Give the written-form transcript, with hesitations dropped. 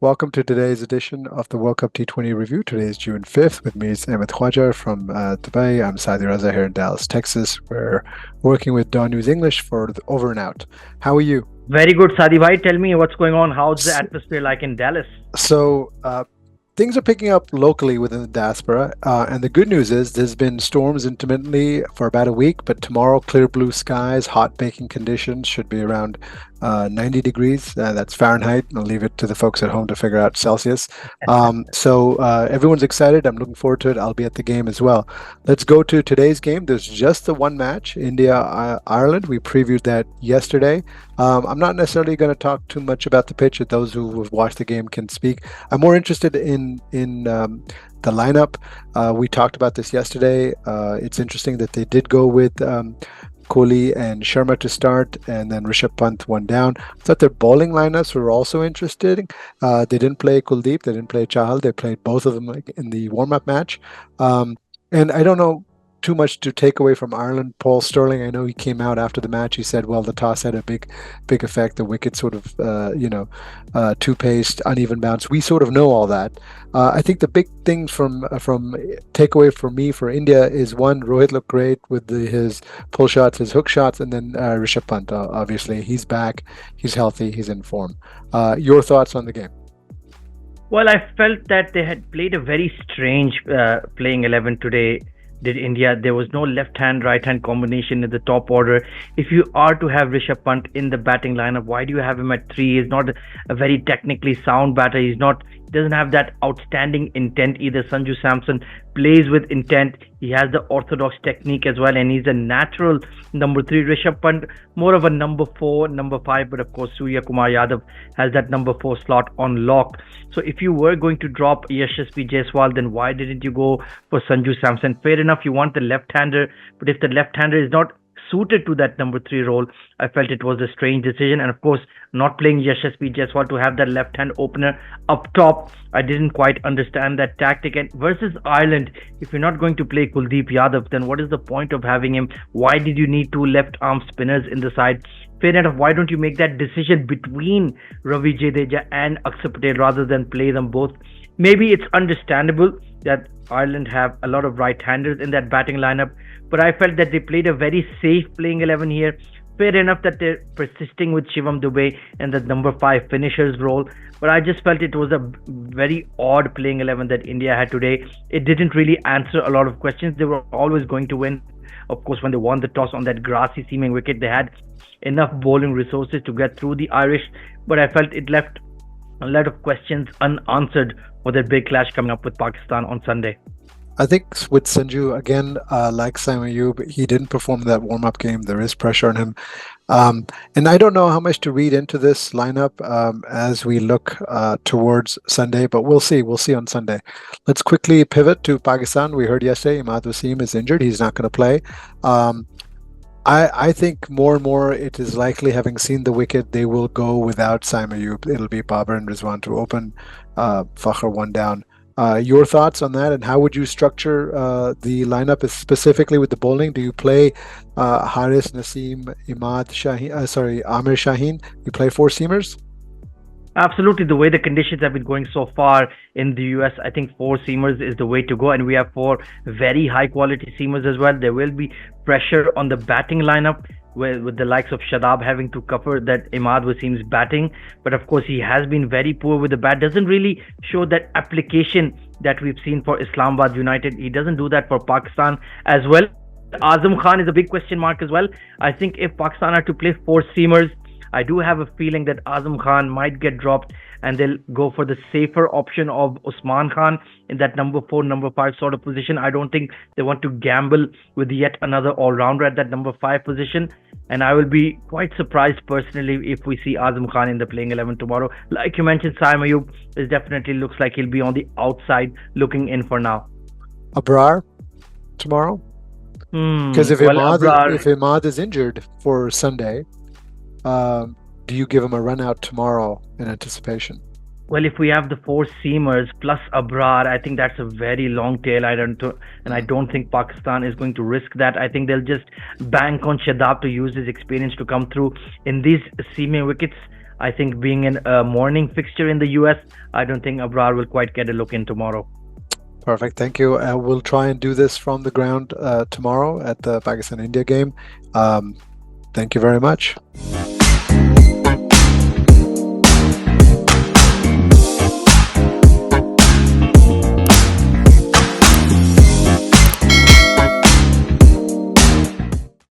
Welcome to today's edition of the World Cup T20 review. Today is June 5th. With me is Ahmed Khwaja from Dubai. I'm Sadi Raza here in Dallas, Texas. We're working with Dawn News English for the Over and Out. How are you? Very good, Sadi bhai. Tell me what's going on. How's the atmosphere like in Dallas? So, things are picking up locally within the diaspora, and the good news is there's been storms intermittently for about a week, but tomorrow clear blue skies, hot baking conditions, should be around 90 degrees. That's Fahrenheit. I'll leave it to the folks at home to figure out Celsius. So everyone's excited. I'm looking forward to it. I'll be at the game as well. Let's go to today's game. There's just the one match, India-Ireland. We previewed that yesterday. I'm not necessarily going to talk too much about the pitch. Those who have watched the game can speak. I'm more interested in the lineup. We talked about this yesterday. It's interesting that they did go with Kohli and Sharma to start, and then Rishabh Pant one down. I thought their bowling lineups were also interesting. They didn't play Kuldeep, they didn't play Chahal. They played both of them in the warm-up match. And I don't know too much to take away from Ireland. Paul Sterling, I know he came out after the match. He said, well, the toss had a big effect. The wicket sort of, two-paced, uneven bounce. We sort of know all that. I think the big thing from takeaway for me for India is, one, Rohit looked great with his pull shots, his hook shots, and then Rishabh Pant, obviously. He's back, he's healthy, he's in form. Your thoughts on the game? Well, I felt that they had played a very strange playing 11 today. Did India? There was no left-hand, right-hand combination in the top order. If you are to have Rishabh Pant in the batting lineup, why do you have him at 3? He's not a very technically sound batter. He doesn't have that outstanding intent either. Sanju Samson plays with intent. He has the orthodox technique as well, and he's a natural number 3. Rishabh Pant, more of a number 4, number 5, but of course Surya Kumar Yadav has that number 4 slot on lock. So if you were going to drop Yashasvi Jaiswal, then why didn't you go for Sanju Samson? Fair enough, you want the left-hander, but if the left-hander is not suited to that number 3 role, I felt it was a strange decision. And of course, not playing Yashasvi Jaiswal to have that left-hand opener up top, I didn't quite understand that tactic. And versus Ireland, if you're not going to play Kuldeep Yadav, then what is the point of having him? Why did you need 2 left-arm spinners in the side? Fair enough, why don't you make that decision between Ravi Jadeja and Akshar Patel rather than play them both? Maybe it's understandable that Ireland have a lot of right-handers in that batting lineup, but I felt that they played a very safe playing 11 here. Fair enough that they're persisting with Shivam Dube and the number 5 finishers role, but I just felt it was a very odd playing 11 that India had today. It didn't really answer a lot of questions. They were always going to win. Of course, when they won the toss on that grassy seaming wicket, they had enough bowling resources to get through the Irish, but I felt it left a lot of questions unanswered for their big clash coming up with Pakistan on Sunday. I think with Sanju, again, like Simon Ayub, he didn't perform in that warm-up game. There is pressure on him. And I don't know how much to read into this lineup as we look towards Sunday, but we'll see. We'll see on Sunday. Let's quickly pivot to Pakistan. We heard yesterday Imad Wasim is injured. He's not going to play. I think more and more it is likely, having seen the wicket, they will go without Simon Ayub. It'll be Babar and Rizwan to open, Fakhr one down. Your thoughts on that, and how would you structure the lineup specifically with the bowling? Do you play Haris, Naseem, Imad, Amir Shaheen? You play 4 seamers? Absolutely. The way the conditions have been going so far in the US, I think 4 seamers is the way to go, and we have 4 very high quality seamers as well. There will be pressure on the batting lineup with the likes of Shadab having to cover that Imad Wasim's batting, but of course he has been very poor with the bat. Doesn't really show that application that we've seen for Islamabad United. He doesn't do that for Pakistan as well. Azam Khan is a big question mark as well. I think if Pakistan are to play 4 seamers, I do have a feeling that Azam Khan might get dropped and they'll go for the safer option of Usman Khan in that number 4, number 5 sort of position. I don't think they want to gamble with yet another all-rounder at that number 5 position. And I will be quite surprised personally if we see Azam Khan in the playing 11 tomorrow. Like you mentioned, Saim Ayub, it definitely looks like he'll be on the outside looking in for now. Abrar tomorrow? Because if Imad is injured for Sunday, do you give him a run out tomorrow in anticipation? Well, if we have the 4 seamers plus Abrar, I think that's a very long tail. I don't think Pakistan is going to risk that. I think they'll just bank on Shadab to use his experience to come through in these seaming wickets. I think being a morning fixture in the US, I don't think Abrar will quite get a look in tomorrow. Perfect. Thank you. We'll try and do this from the ground tomorrow at the Pakistan India game. Thank you very much.